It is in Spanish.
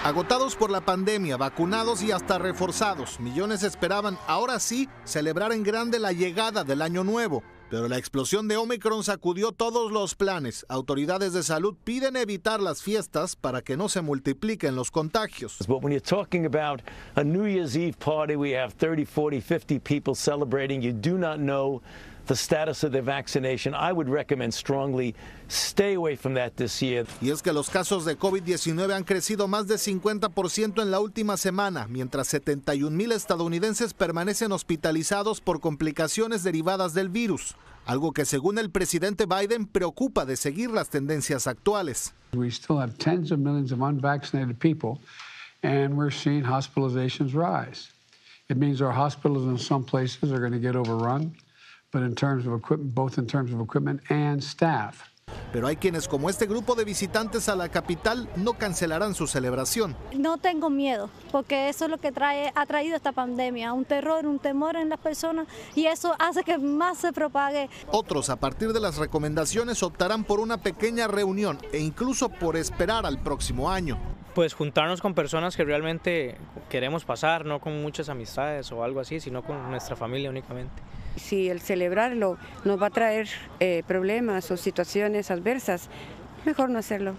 Agotados por la pandemia, vacunados y hasta reforzados, millones esperaban, ahora sí, celebrar en grande la llegada del año nuevo. Pero la explosión de ómicron sacudió todos los planes. Autoridades de salud piden evitar las fiestas para que no se multipliquen los contagios. But when you're talking about a New Year's Eve party, we have 30, 40, 50 people celebrating. You do not know the status of their vaccination. I would recommend strongly stay away from that this year. Y es que los casos de COVID-19 han crecido más de 50% en la última semana, mientras 71,000 estadounidenses permanecen hospitalizados por complicaciones derivadas del virus, algo que según el presidente Biden preocupa de seguir las tendencias actuales. We still have tens of millions of unvaccinated people and we're seeing hospitalizations rise. It means our hospitals in some places are going to get overrun. But in terms of equipment, both in terms of equipment and staff. Pero hay quienes, como este grupo de visitantes a la capital, no cancelarán su celebración. No tengo miedo, porque eso es lo que ha traído esta pandemia, un terror, un temor en las personas, y eso hace que más se propague. Otros, a partir de las recomendaciones, optarán por una pequeña reunión e incluso por esperar al próximo año. Pues juntarnos con personas que realmente queremos pasar, no con muchas amistades o algo así, sino con nuestra familia únicamente. Si el celebrarlo nos va a traer problemas o situaciones adversas, mejor no hacerlo.